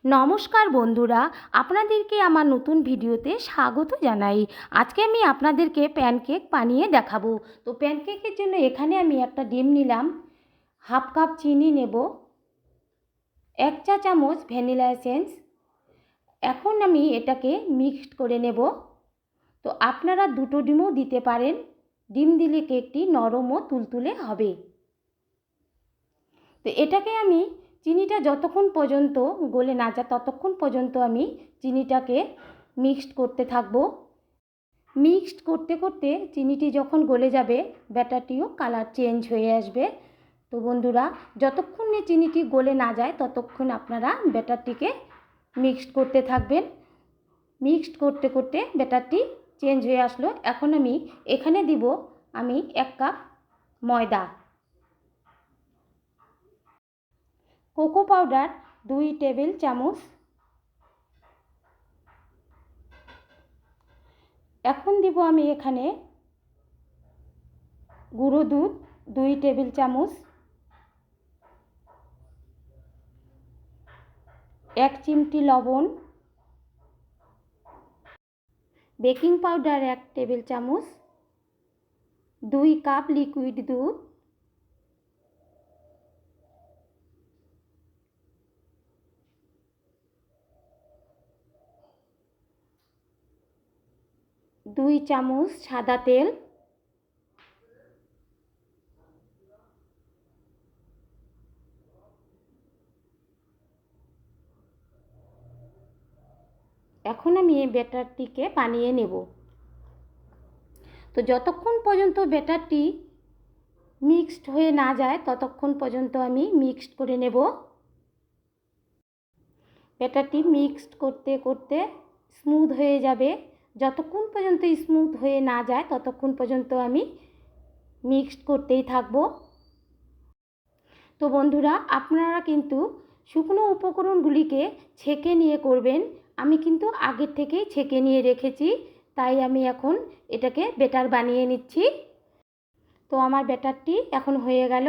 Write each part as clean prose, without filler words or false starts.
নমস্কার বন্ধুরা, আপনাদেরকে আমার নতুন ভিডিওতে স্বাগত জানাই। আজকে আমি আপনাদেরকে প্যানকেক বানিয়ে দেখাবো। তো প্যানকেকের জন্য এখানে আমি একটা ডিম নিলাম, হাফ কাপ চিনি নেব, 1 চা চামচ ভ্যানিলা এসেন্স। এখন আমি এটাকে মিক্সড করে নেব। তো আপনারা দুটো ডিমও দিতে পারেন, ডিম দিলে কেকটি নরম ও তুলতুলে হবে। তো এটাকে আমি চিনিটা যতক্ষণ পর্যন্ত গলে না যায় ততক্ষণ পর্যন্ত আমি চিনিটাকে মিক্সড করতে থাকব। মিক্সড করতে করতে চিনিটি যখন গলে যাবে ব্যাটারটিও কালার চেঞ্জ হয়ে আসবে। তো বন্ধুরা, যতক্ষণ না চিনিটি গলে না যায় ততক্ষণ আপনারা ব্যাটারটিকে মিক্সড করতে থাকবেন। মিক্সড করতে করতে ব্যাটারটি চেঞ্জ হয়ে আসলো। এখন আমি এখানে দিব 1 কাপ ময়দা, কোকো পাউডার 2 টেবিল চামচ, এখন দিব আমি এখানে গুঁড়ো দুধ 2 টেবিল চামচ, 1 চিমটি লবণ, বেকিং পাউডার 1 টেবিল চামচ, 2 কাপ লিকুইড দুধ, দুই চামচ সাদা তেল, এখন আমি এই ব্যাটারটিকে বানিয়ে নেব। তো যতক্ষণ পর্যন্ত ব্যাটারটি মিক্সড হয়ে না যায় ততক্ষণ পর্যন্ত আমি মিক্সড করে নেব। ব্যাটারটি মিক্সড করতে করতে স্মুথ হয়ে যাবে। যতক্ষণ পর্যন্ত স্মুথ হয়ে না যায় ততক্ষণ পর্যন্ত আমি মিক্সড করতেই থাকব। তো বন্ধুরা, আপনারা কিন্তু শুকনো উপকরণগুলিকে ছেঁকে নিয়ে করবেন। আমি কিন্তু আগের থেকেই ছেঁকে নিয়ে রেখেছি, তাই আমি এখন এটাকে ব্যাটার বানিয়ে নিচ্ছি। তো আমার ব্যাটারটি এখন হয়ে গেল।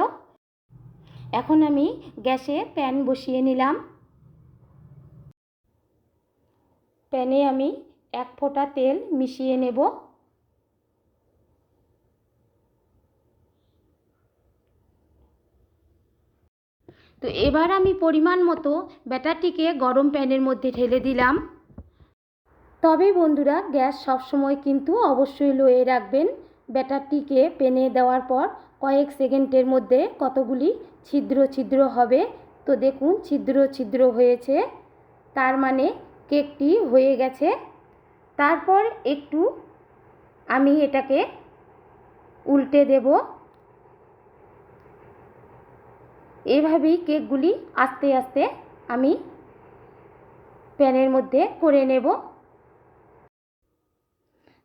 এখন আমি গ্যাসে প্যান বসিয়ে নিলাম। প্যানে আমি 1 ফোঁটা তেল মিশিয়ে নেব। তো এবার আমি পরিমাণ মতো ব্যাটারটিকে গরম প্যানের মধ্যে ঢেলে দিলাম। তবে বন্ধুরা, গ্যাস সবসময় কিন্তু অবশ্যই লোয়ে রাখবেন। ব্যাটারটিকে প্যানে দেওয়ার পর কয়েক সেকেন্ডের মধ্যে কতগুলি ছিদ্র ছিদ্র হবে। তো দেখুন, ছিদ্র ছিদ্র হয়েছে, তার মানে কেকটি হয়ে গেছে। তারপর একটু আমি এটাকে উল্টে দেব। এইভাবেই কেকগুলি আস্তে আস্তে আমি প্যানের মধ্যে করে নেব।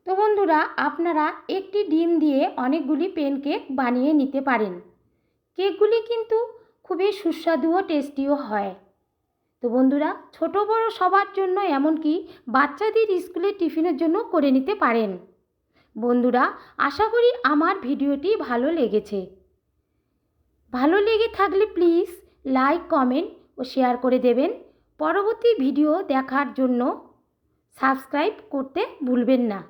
তো বন্ধুরা, আপনারা একটি ডিম দিয়ে অনেকগুলি প্যানকেক বানিয়ে নিতে পারেন। কেকগুলি কিন্তু খুবই সুস্বাদু ও টেস্টিও হয়। তো বন্ধুরা, ছোট বড় সবার জন্য, এমনকি বাচ্চাদের স্কুলের টিফিনের জন্য করে নিতে পারেন। বন্ধুরা, আশা করি আমার ভিডিওটি ভালো লেগেছে। ভালো লেগে থাকলে প্লিজ লাইক, কমেন্ট ও শেয়ার করে দেবেন। পরবর্তী ভিডিও দেখার জন্য সাবস্ক্রাইব করতে ভুলবেন না।